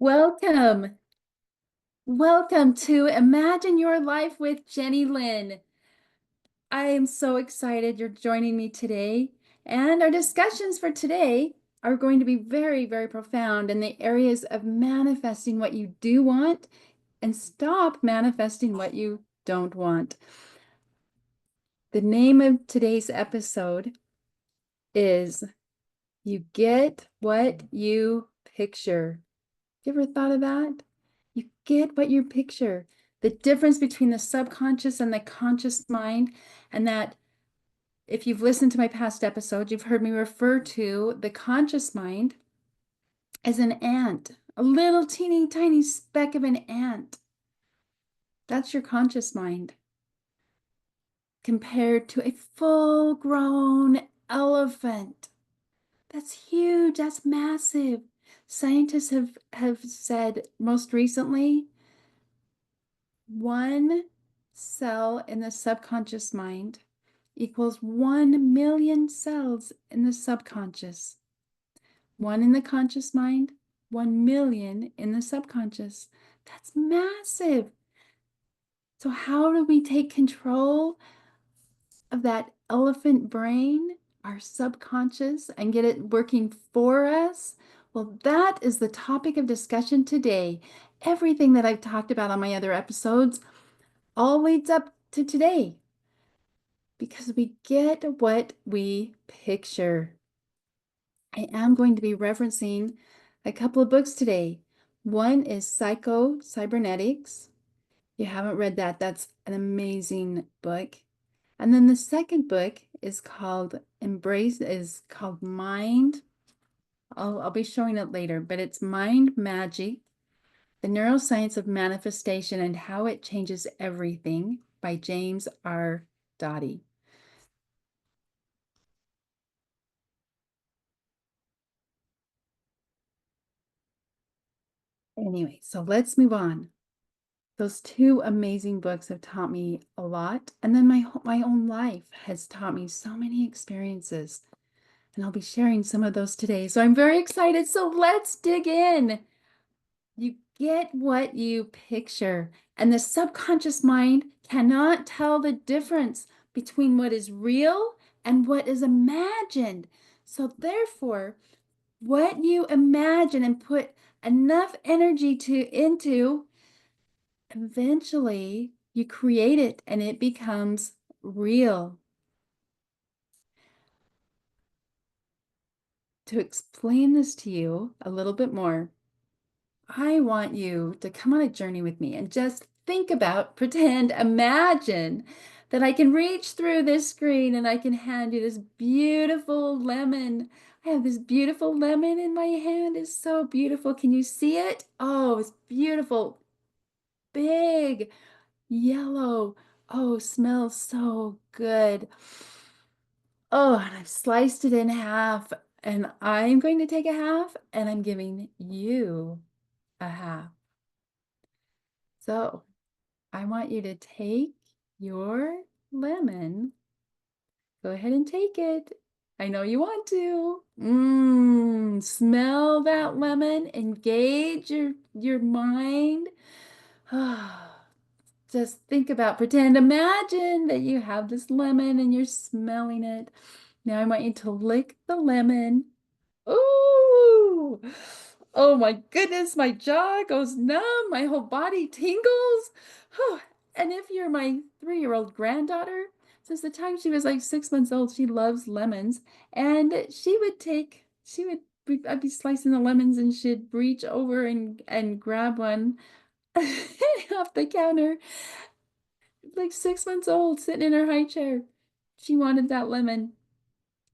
Welcome. Welcome to Imagine Your Life with Jenny Lynn. I am so excited you're joining me today. And our discussions for today are going to be very, very profound in the areas of manifesting what you do want and stop manifesting what you don't want. The name of today's episode is You Get What You Picture. You ever thought of that? You get what you picture. The difference between the subconscious and the conscious mind, and that if you've listened to my past episodes, you've heard me refer to the conscious mind as an ant, a little teeny tiny speck of an ant. That's your conscious mind compared to a full-grown elephant. That's huge. That's massive. Scientists have said most recently, one cell in the subconscious mind equals 1 million cells in the subconscious. One in the conscious mind, 1 million in the subconscious. That's massive. So how do we take control of that elephant brain, our subconscious, and get it working for us? Well, that is the topic of discussion today. Everything that I've talked about on my other episodes all leads up to today because we get what we picture. I am going to be referencing a couple of books today. One is Psycho Cybernetics. You haven't read that, that's an amazing book. And then the second book is called Mind. I'll be showing it later, but it's Mind Magic, The Neuroscience of Manifestation and How It Changes Everything by James R. Doty. Anyway, so let's move on. Those two amazing books have taught me a lot. And then my own life has taught me so many experiences. And I'll be sharing some of those today. So I'm very excited. So let's dig in. You get what you picture. And the subconscious mind cannot tell the difference between what is real and what is imagined. So therefore, what you imagine and put enough energy into, eventually you create it and it becomes real. To explain this to you a little bit more, I want you to come on a journey with me and just think about, pretend, imagine that I can reach through this screen and I can hand you this beautiful lemon. I have this beautiful lemon in my hand. It's so beautiful. Can you see it? Oh, it's beautiful. Big, yellow. Oh, smells so good. Oh, and I've sliced it in half, and I'm going to take a half, and I'm giving you a half. So I want you to take your lemon. Go ahead and take it. I know you want to. Smell that lemon. Engage your mind. Just think about, pretend, imagine that you have this lemon and you're smelling it. Now I want you to lick the lemon. Ooh! Oh my goodness, my jaw goes numb, my whole body tingles. Whew. And if you're my 3-year-old granddaughter, since the time she was like 6 months old, she loves lemons. And I'd be slicing the lemons and she'd reach over and grab one off the counter, like 6 months old, sitting in her high chair. She wanted that lemon.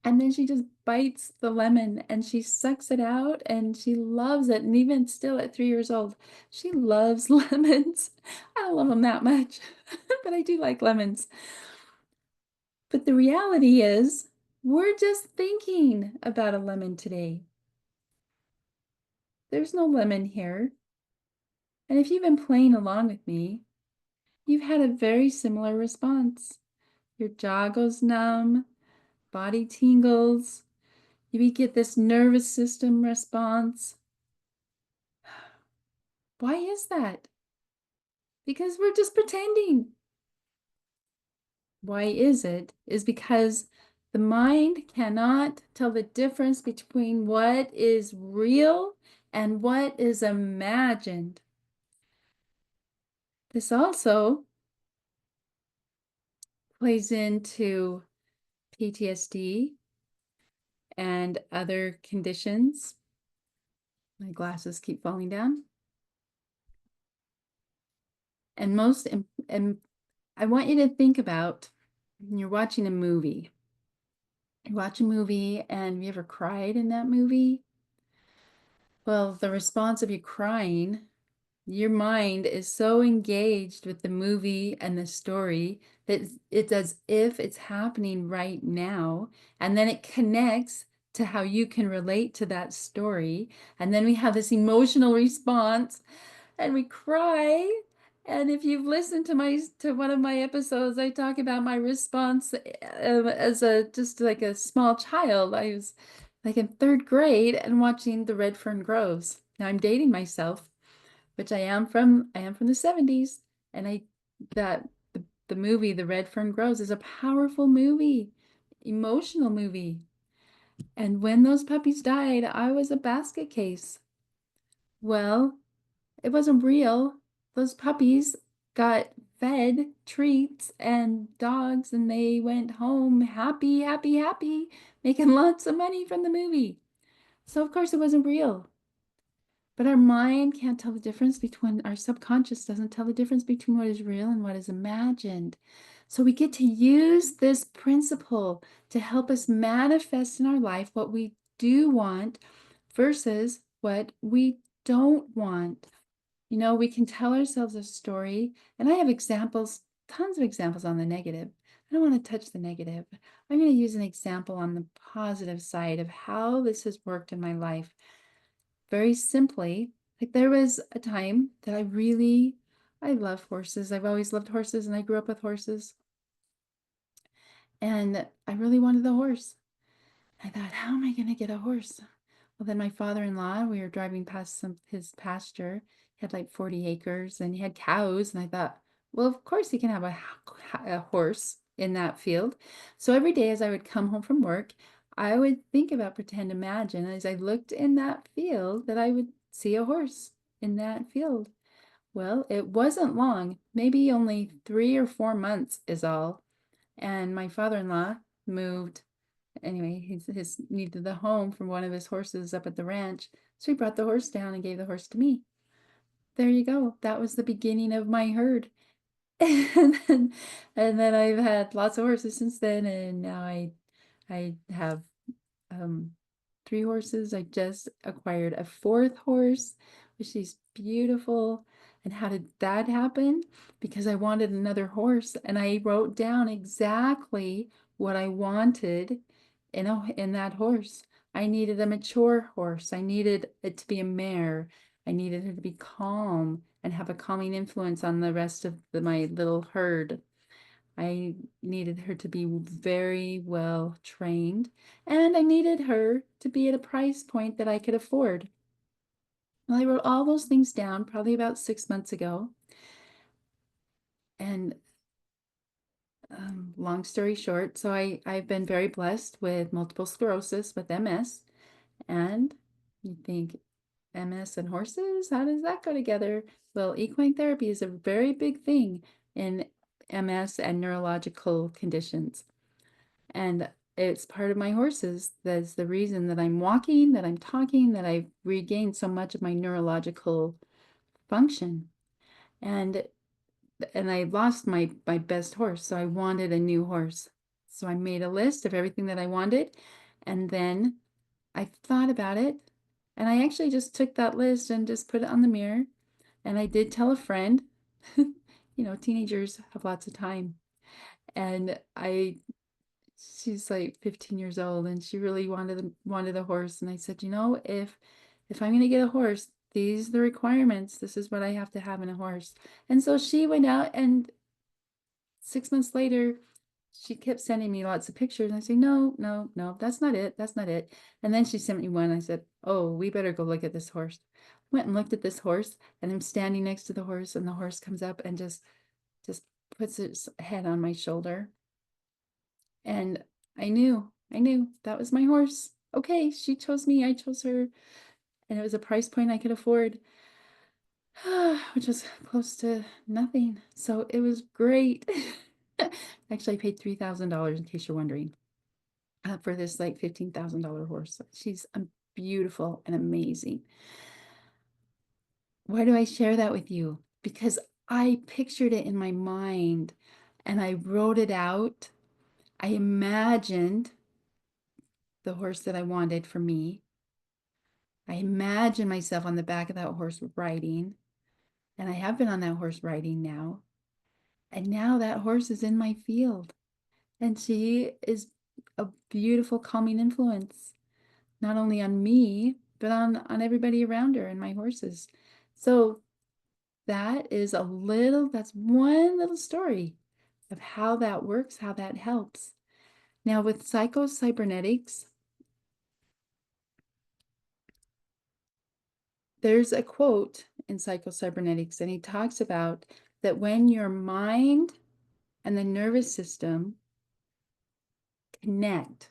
And then she just bites the lemon and she sucks it out and she loves it. And even still at 3 years old, she loves lemons. I don't love them that much, but I do like lemons. But the reality is, we're just thinking about a lemon today. There's no lemon here. And if you've been playing along with me, you've had a very similar response. Your jaw goes numb, body tingles, you get this nervous system response. Why is that? Because we're just pretending. Why is it? Is because the mind cannot tell the difference between what is real and what is imagined. This also plays into PTSD and other conditions. My glasses keep falling down. And and I want you to think about when you're watching a movie. You watch a movie and have you ever cried in that movie? Well, the response of you crying, your mind is so engaged with the movie and the story that it's as if it's happening right now. And then it connects to how you can relate to that story. And then we have this emotional response and we cry. And if you've listened to one of my episodes, I talk about my response as a just like a small child. I was like in third grade and watching The Red Fern Groves. Now I'm dating myself, which I am from the 70s, and I that the movie The Red Fern Groves is a powerful movie, emotional movie. And when those puppies died, I was a basket case. Well, it wasn't real. Those puppies got fed treats and dogs, and they went home happy, happy, happy, making lots of money from the movie. So, of course, it wasn't real. But our mind can't tell the difference between, our subconscious doesn't tell the difference between what is real and what is imagined. So we get to use this principle to help us manifest in our life what we do want versus what we don't want. You know, we can tell ourselves a story, and I have examples, tons of examples on the negative. I don't want to touch the negative. I'm going to use an example on the positive side of how this has worked in my life. Very simply, like there was a time that I love horses. I've always loved horses and I grew up with horses. And I really wanted a horse. I thought, how am I going to get a horse? Well, then my father-in-law, we were driving past his pasture. He had like 40 acres and he had cows. And I thought, well, of course he can have a horse in that field. So every day as I would come home from work, I would think about pretend imagine as I looked in that field that I would see a horse in that field. Well, it wasn't long, maybe only 3 or 4 months is all. And my father-in-law moved. Anyway, his needed the home from one of his horses up at the ranch. So he brought the horse down and gave the horse to me. There you go. That was the beginning of my herd. And then I've had lots of horses since then, and now I have um 3 horses. I just acquired a fourth horse, which is beautiful. And how did that happen? Because I wanted another horse, and I wrote down exactly what I wanted in that horse. I needed a mature horse. I needed it to be a mare. I needed her to be calm and have a calming influence on the rest of my little herd. I needed her to be very well trained, and I needed her to be at a price point that I could afford. Well, I wrote all those things down probably about 6 months ago. And long story short, so I've been very blessed with multiple sclerosis, with MS. And you think MS and horses, how does that go together? Well, equine therapy is a very big thing in MS and neurological conditions. And it's part of my horses. That's the reason that I'm walking, that I'm talking, that I've regained so much of my neurological function. And I lost my best horse, so I wanted a new horse. So I made a list of everything that I wanted, and then I thought about it, and I actually just took that list and just put it on the mirror. And I did tell a friend, teenagers have lots of time. And she's like 15 years old and she really wanted a horse. And I said, if I'm gonna get a horse, these are the requirements. This is what I have to have in a horse. And so she went out, and 6 months later, she kept sending me lots of pictures. And I say, no, no, no, that's not it. That's not it. And then she sent me one. I said, oh, we better go look at this horse. Went and looked at this horse, and I'm standing next to the horse, and the horse comes up and just puts its head on my shoulder. And I knew that was my horse. Okay, she chose me, I chose her, and it was a price point I could afford, which was close to nothing. So it was great. Actually, I paid $3,000 in case you're wondering, for this like $15,000 horse. She's beautiful and amazing. Why do I share that with you? Because I pictured it in my mind and I wrote it out. I imagined the horse that I wanted for me. I imagined myself on the back of that horse riding, and I have been on that horse riding now. And now that horse is in my field, and she is a beautiful, calming influence, not only on me, but on everybody around her and my horses. So that's one little story of how that works, how that helps. Now with psychocybernetics, there's a quote in psychocybernetics, and he talks about that when your mind and the nervous system connect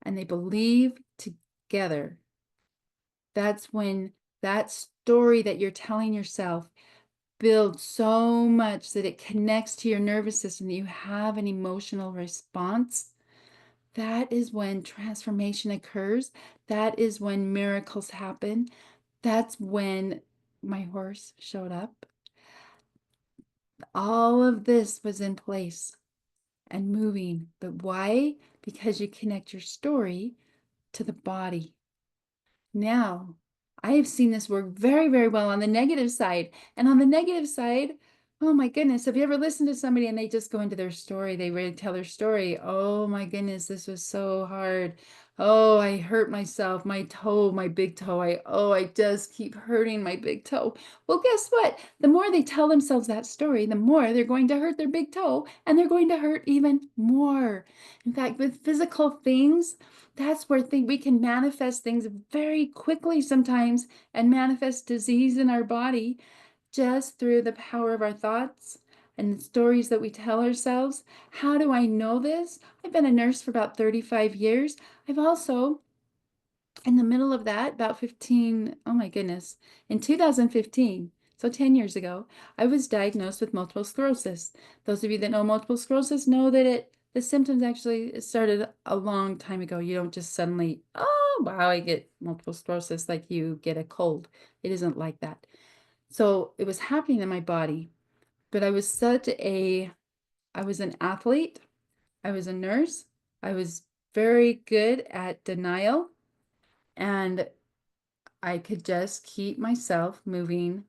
and they believe together, that's when that story that you're telling yourself builds so much that it connects to your nervous system that you have an emotional response. That is when transformation occurs. That is when miracles happen. That's when my horse showed up. All of this was in place and moving. But why? Because you connect your story to the body. Now, I have seen this work very, very well on the negative side. And on the negative side, oh my goodness, have you ever listened to somebody and they just go into their story? They really tell their story. Oh my goodness, this was so hard. Oh, I hurt myself, my toe, my big toe. I just keep hurting my big toe. Well, guess what? The more they tell themselves that story, the more they're going to hurt their big toe, and they're going to hurt even more. In fact, with physical things, that's where we can manifest things very quickly sometimes and manifest disease in our body just through the power of our thoughts and the stories that we tell ourselves. How do I know this? I've been a nurse for about 35 years. I've also, in the middle of that, about 15, oh my goodness, in 2015, so 10 years ago, I was diagnosed with multiple sclerosis. Those of you that know multiple sclerosis know that the symptoms actually started a long time ago. You don't just suddenly, oh, wow, I get multiple sclerosis like you get a cold. It isn't like that. So it was happening in my body, but I was I was an athlete, I was a nurse, I was very good at denial, and I could just keep myself moving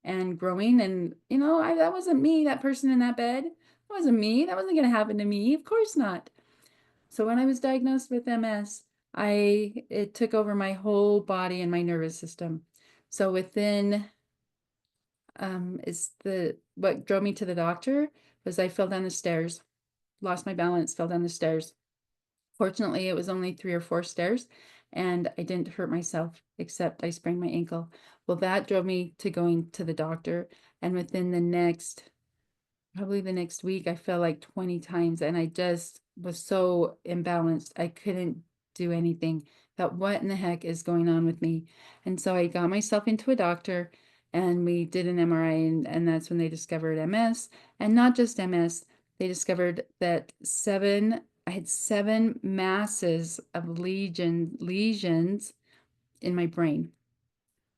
and growing. And, that wasn't me, that person in that bed. That wasn't me. That wasn't going to happen to me. Of course not. So when I was diagnosed with MS, it took over my whole body and my nervous system. So within, what drove me to the doctor was I fell down the stairs, lost my balance, fell down the stairs. Fortunately, it was only 3 or 4 stairs, and I didn't hurt myself, except I sprained my ankle. Well, that drove me to going to the doctor, and within probably the next week, I fell like 20 times, and I just was so imbalanced. I couldn't do anything. Thought, what in the heck is going on with me? And so I got myself into a doctor, and we did an MRI, and that's when they discovered MS, and not just MS. They discovered that I had 7 masses of lesions in my brain.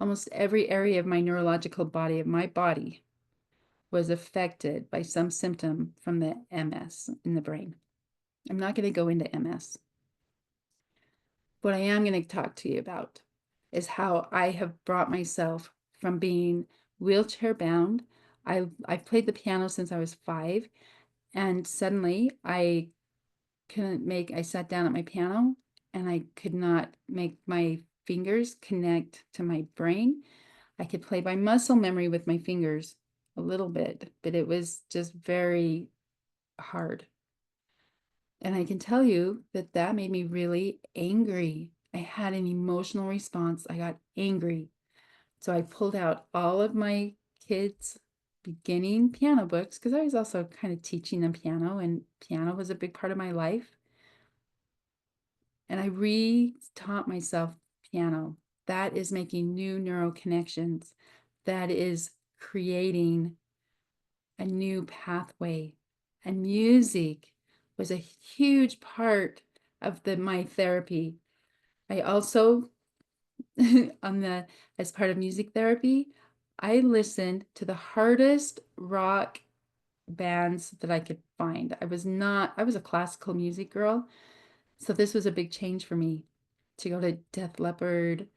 Almost every area of my neurological body of my body was affected by some symptom from the MS in the brain. I'm not going to go into MS. What I am going to talk to you about is how I have brought myself from being wheelchair bound. I've played the piano since I was 5, and suddenly I sat down at my piano and I could not make my fingers connect to my brain. I could play by muscle memory with my fingers a little bit, but it was just very hard. And I can tell you that that made me really angry. I had an emotional response. I got angry. So I pulled out all of my kids' beginning piano books because I was also kind of teaching them piano, and piano was a big part of my life. And I re-taught myself piano. That is making new neural connections. That is creating a new pathway. And music was a huge part of my therapy. I also, as part of music therapy, I listened to the hardest rock bands that I could find. I was a classical music girl, so this was a big change for me to go to Def Leppard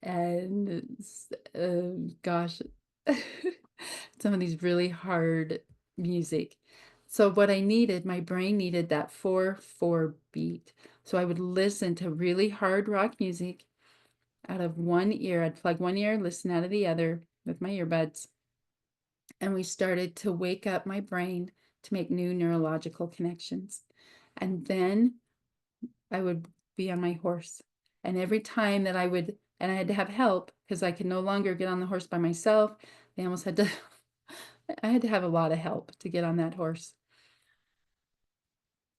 and gosh, some of these really hard music. So what I needed, my brain needed that 4/4 beat. So I would listen to really hard rock music out of one ear. I'd plug one ear, listen out of the other with my earbuds. And we started to wake up my brain to make new neurological connections. And then I would be on my horse. And every time that and I had to have help because I could no longer get on the horse by myself. They almost had to, I had to have a lot of help to get on that horse.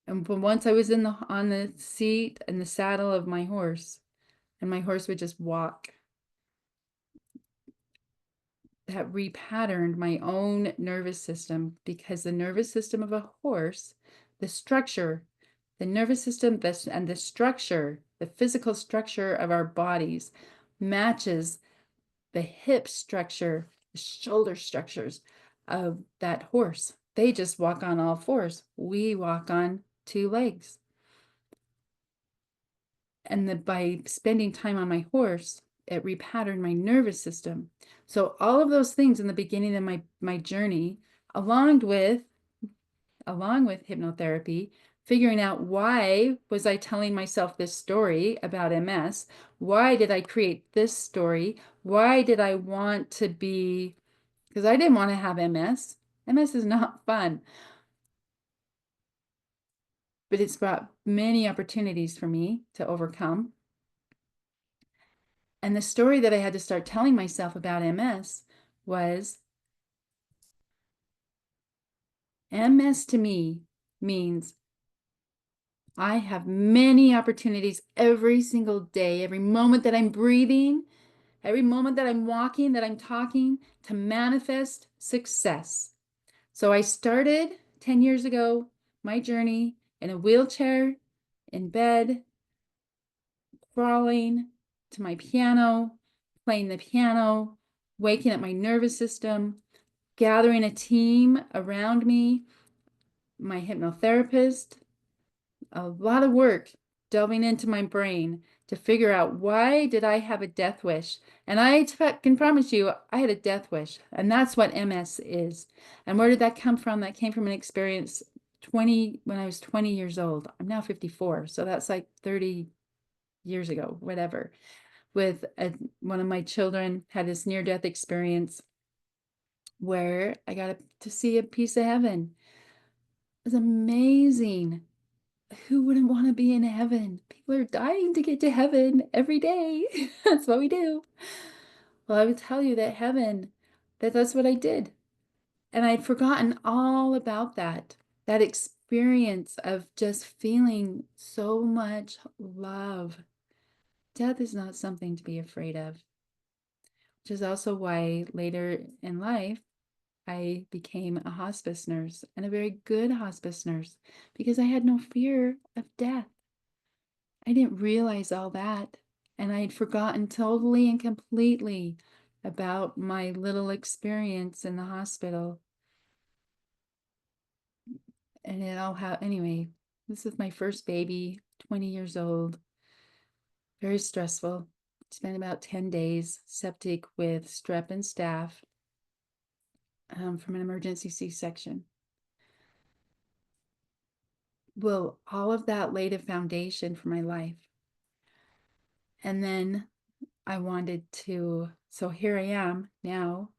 And but once I was on the seat and the saddle of my horse, and my horse would just walk, that repatterned my own nervous system because the nervous system of a horse, the structure, the nervous system, and the structure, the physical structure of our bodies matches the hip structure, the shoulder structures of that horse. They just walk on all fours. We walk on two legs. And by spending time on my horse, it repatterned my nervous system. So all of those things in the beginning of my journey, along with hypnotherapy, figuring out why was I telling myself this story about MS? Why did I create this story? Why did I want to be, because I didn't want to have MS. MS is not fun, but it's brought many opportunities for me to overcome. And the story that I had to start telling myself about MS was MS to me means I have many opportunities every single day, every moment that I'm breathing, every moment that I'm walking, that I'm talking, to manifest success. So I started 10 years ago my journey in a wheelchair, in bed, crawling to my piano, playing the piano, waking up my nervous system, gathering a team around me, my hypnotherapist, a lot of work delving into my brain to figure out why did I have a death wish. And I can promise you, I had a death wish. And that's what MS is. And where did that come from? That came from an experience when I was 20 years old. I'm now 54. So that's like 30 years ago, whatever. With one of my children had this near-death experience where I got to see a piece of heaven. It was amazing. Who wouldn't want to be in heaven? People are dying to get to heaven every day. That's what we do. Well, I would tell you that that's what I did. And I'd forgotten all about that experience of just feeling so much love. Death is not something to be afraid of, which is also why later in life, I became a hospice nurse, and a very good hospice nurse, because I had no fear of death. I didn't realize all that, and I had forgotten totally and completely about my little experience in the hospital. And anyway, this is my first baby, 20 years old, very stressful. Spent about 10 days septic with strep and staph from an emergency C-section. Well, all of that laid a foundation for my life. And then I wanted to, so here I am now,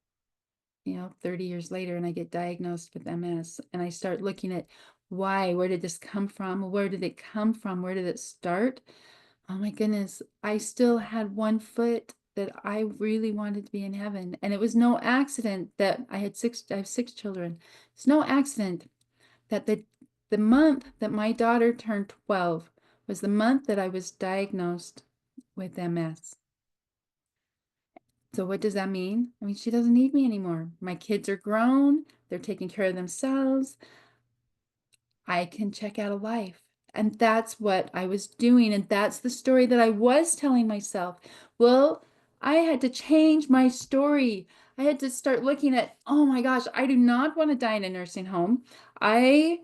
30 years later, and I get diagnosed with MS, and I start looking at Why? Where did this come from? Where did it come from? Where did it start? Oh my goodness. I still had one foot that I really wanted to be in heaven. And it was no accident that I have 6 children. It's no accident that the month that my daughter turned 12 was the month that I was diagnosed with MS. So what does that mean? I mean, she doesn't need me anymore. My kids are grown, they're taking care of themselves. I can check out of life. And that's what I was doing. And that's the story that I was telling myself. Well, I had to change my story. I had to start looking at, oh my gosh, I do not want to die in a nursing home. I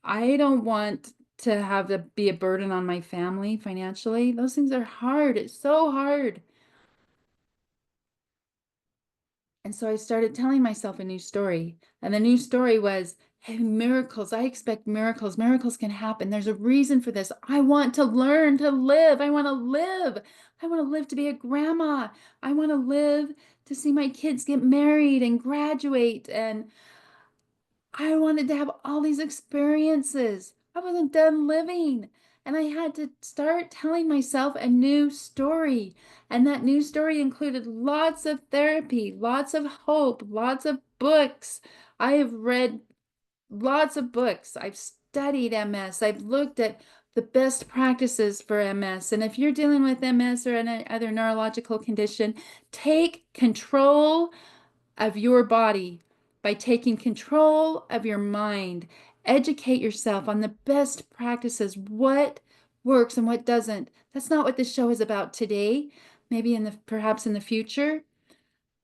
I don't want to have to be a burden on my family financially. Those things are hard. It's so hard. And so I started telling myself a new story. And the new story was, hey, miracles. I expect miracles. Miracles can happen. There's a reason for this. I want to learn to live. I want to live. I want to live to be a grandma. I want to live to see my kids get married and graduate. And I wanted to have all these experiences. I wasn't done living. And I had to start telling myself a new story. And that new story included lots of therapy, lots of hope, lots of books. I have read lots of books. I've studied MS. I've looked at the best practices for MS. And if you're dealing with MS or any other neurological condition, take control of your body by taking control of your mind. Educate yourself on the best practices, what works and what doesn't. That's not what this show is about today, maybe perhaps in the future.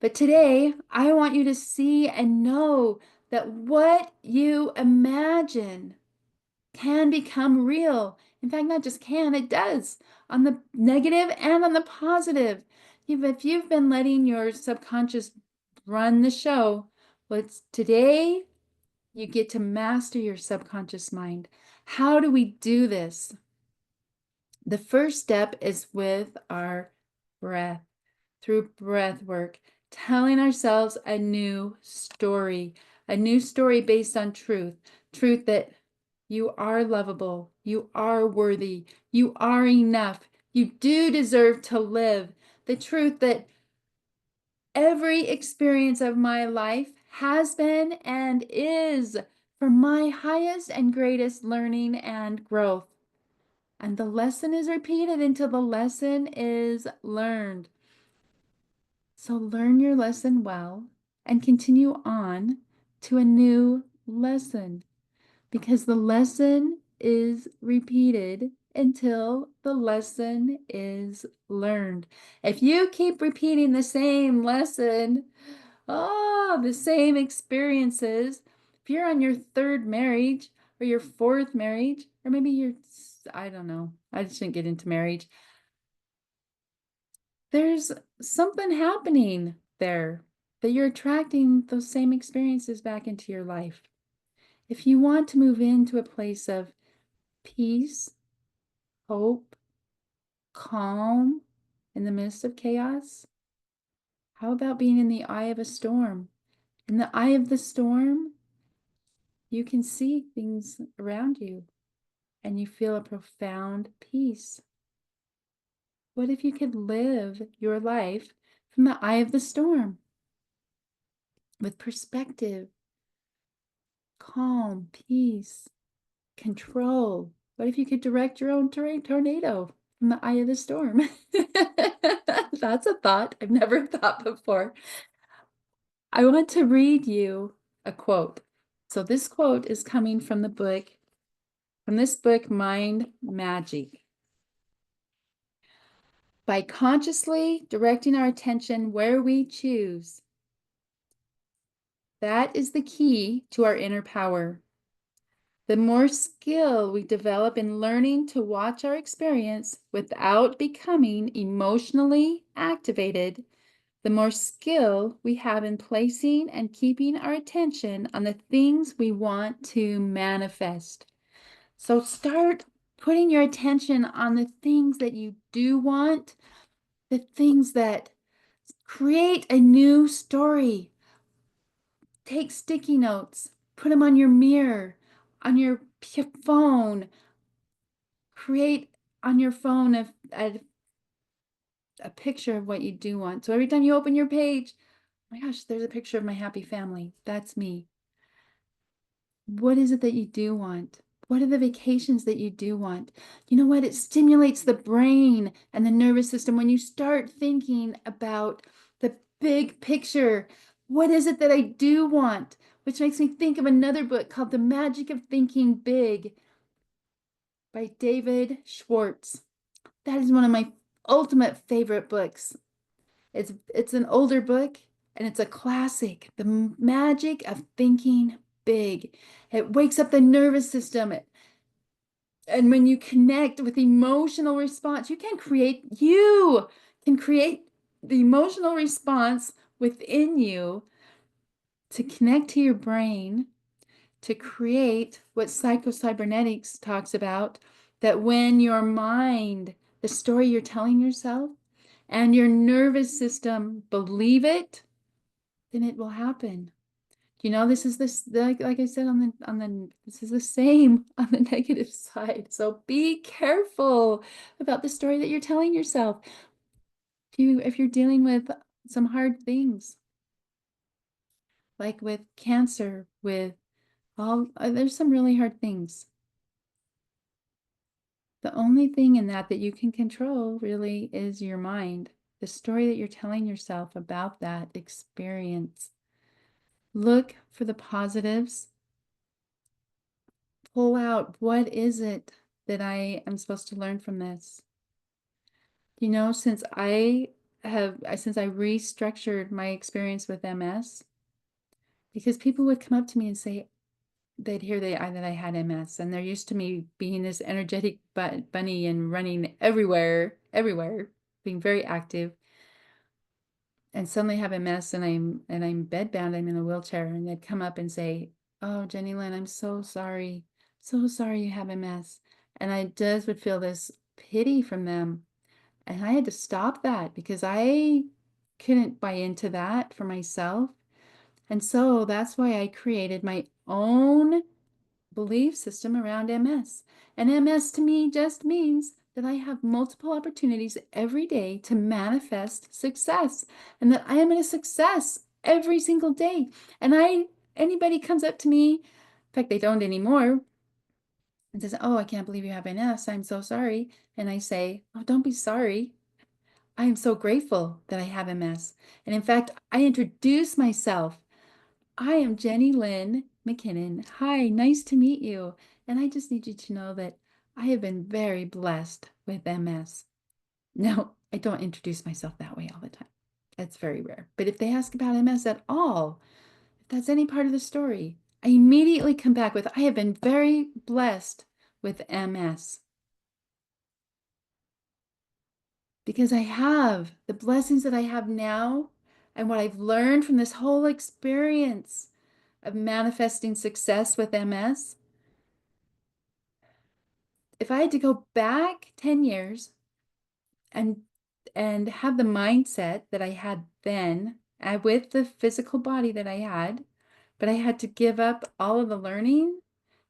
But today, I want you to see and know that what you imagine can become real. In fact, not just can, it does, on the negative and on the positive. If you've been letting your subconscious run the show, well, it's today you get to master your subconscious mind. How do we do this? The first step is with our breath, through breath work, telling ourselves a new story based on truth, truth that you are lovable, you are worthy, you are enough, you do deserve to live. The truth that every experience of my life has been and is for my highest and greatest learning and growth. And the lesson is repeated until the lesson is learned. So learn your lesson well and continue on to a new lesson, because the lesson is repeated until the lesson is learned. If you keep repeating the same lesson, the same experiences, if you're on your third marriage or your fourth marriage, or maybe I don't know, I just didn't get into marriage. There's something happening there that you're attracting those same experiences back into your life. If you want to move into a place of peace, hope, calm in the midst of chaos, how about being in the eye of a storm? In the eye of the storm, you can see things around you and you feel a profound peace. What if you could live your life from the eye of the storm with perspective, calm, peace, control? What if you could direct your own tornado from the eye of the storm? That's a thought I've never thought before. I want to read you a quote. So this quote is coming from this book, Mind Magic. By consciously directing our attention where we choose, that is the key to our inner power. The more skill we develop in learning to watch our experience without becoming emotionally activated, the more skill we have in placing and keeping our attention on the things we want to manifest. So start putting your attention on the things that you do want, the things that create a new story. Take sticky notes, put them on your mirror, on your phone. Create on your phone a picture of what you do want. So every time you open your page, oh my gosh, there's a picture of my happy family. That's me. What is it that you do want? What are the vacations that you do want? You know what? It stimulates the brain and the nervous system when you start thinking about the big picture. What is it that I do want? Which makes me think of another book called The Magic of Thinking Big by David Schwartz. That is one of my ultimate favorite books. It's an older book and it's a classic. The Magic of Thinking Big. It wakes up the nervous system. And when you connect with emotional response, you can create the emotional response within you to connect to your brain to create what psychocybernetics talks about, that when your mind, the story you're telling yourself, and your nervous system believe it, then it will happen. You know, this is this like I said this is the same on the negative side. So be careful about the story that you're telling yourself. If you're dealing with some hard things, like with cancer, with all there's some really hard things. The only thing in that you can control really is your mind, the story that you're telling yourself about that experience. Look for the positives. Pull out, what is it that I am supposed to learn from this? You know, since I restructured my experience with MS, because people would come up to me and say, they'd hear that I had MS, and they're used to me being this energetic bunny and running everywhere, being very active, and suddenly have MS and I'm bedbound, I'm in a wheelchair, and they'd come up and say, "Oh, Jenny Lynn, I'm so sorry. So sorry you have MS." And I just would feel this pity from them. And I had to stop that because I couldn't buy into that for myself. And so that's why I created my own belief system around MS. And MS to me just means that I have multiple opportunities every day to manifest success and that I am a success every single day. And anybody comes up to me, in fact, they don't anymore, and says, "Oh, I can't believe you have MS. I'm so sorry." And I say, "Oh, don't be sorry. I am so grateful that I have MS." And in fact, I introduce myself. "I am Jenny Lynn McKinnon. Hi, nice to meet you. And I just need you to know that I have been very blessed with MS." Now, I don't introduce myself that way all the time. That's very rare. But if they ask about MS at all, if that's any part of the story, I immediately come back with, "I have been very blessed with MS." Because I have the blessings that I have now and what I've learned from this whole experience of manifesting success with MS. If I had to go back 10 years and have the mindset that I had then, with the physical body that I had, but I had to give up all of the learning, you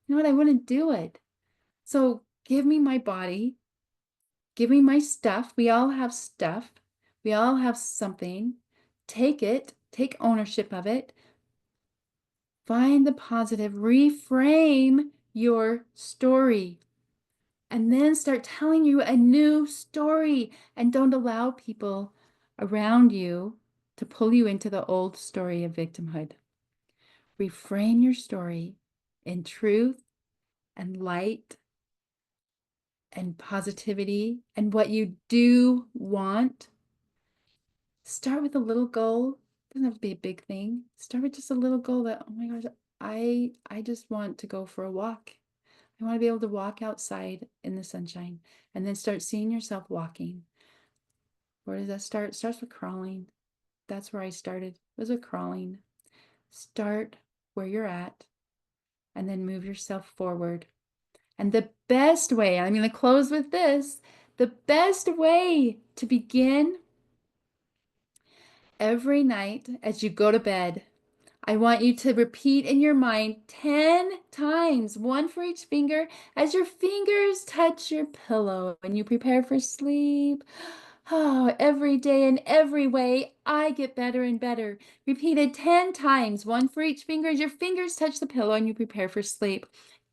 know what? I wouldn't do it. So give me my body, give me my stuff. We all have stuff. We all have something. Take it, take ownership of it. Find the positive, reframe your story, and then start telling you a new story. And don't allow people around you to pull you into the old story of victimhood. Reframe your story in truth and light and positivity and what you do want. Start with a little goal. It doesn't have to be a big thing. Start with just a little goal that, oh my gosh, I just want to go for a walk. I want to be able to walk outside in the sunshine, and then start seeing yourself walking. Where does that start? It starts with crawling. That's where I started, was with crawling. Start where you're at and then move yourself forward. And the best way, I'm going to close with this, the best way to begin every night as you go to bed, I want you to repeat in your mind 10 times, one for each finger, as your fingers touch your pillow and you prepare for sleep. Oh, every day in every way, I get better and better. Repeated 10 times, one for each finger as your fingers touch the pillow and you prepare for sleep.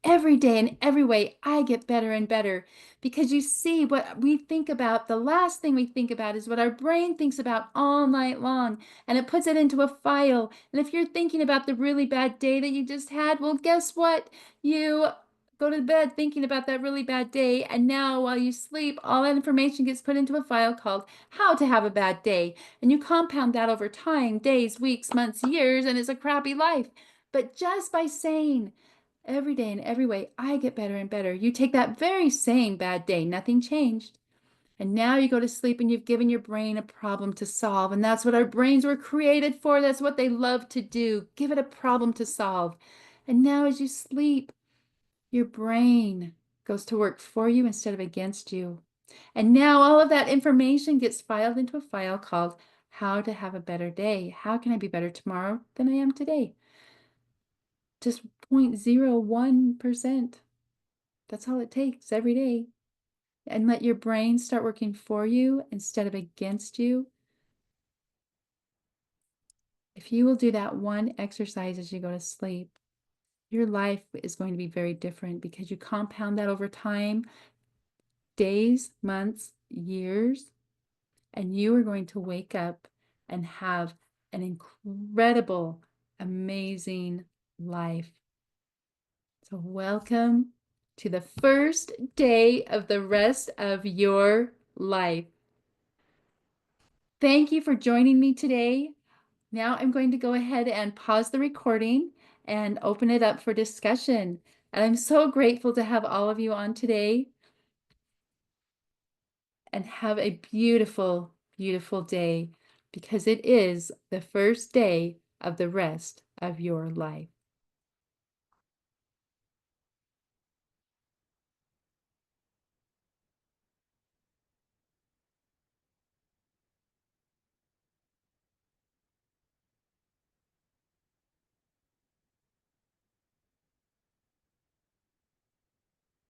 Every day in every way, I get better and better. Because you see, what we think about, the last thing we think about is what our brain thinks about all night long, and it puts it into a file. And if you're thinking about the really bad day that you just had, well, guess what? You go to bed thinking about that really bad day, and now while you sleep, all that information gets put into a file called How to Have a Bad Day. And you compound that over time, days, weeks, months, years, and it's a crappy life. But just by saying, every day in every way, I get better and better, you take that very same bad day, nothing changed, and now you go to sleep and you've given your brain a problem to solve. And that's what our brains were created for. That's what they love to do. Give it a problem to solve. And now as you sleep, your brain goes to work for you instead of against you. And now all of that information gets filed into a file called How to Have a Better Day. How can I be better tomorrow than I am today? Just 0.01%. That's all it takes every day. And let your brain start working for you instead of against you. If you will do that one exercise as you go to sleep, your life is going to be very different because you compound that over time, days, months, years, and you are going to wake up and have an incredible, amazing life. So welcome to the first day of the rest of your life. Thank you for joining me today. Now I'm going to go ahead and pause the recording and open it up for discussion. And I'm so grateful to have all of you on today. And have a beautiful, beautiful day, because it is the first day of the rest of your life.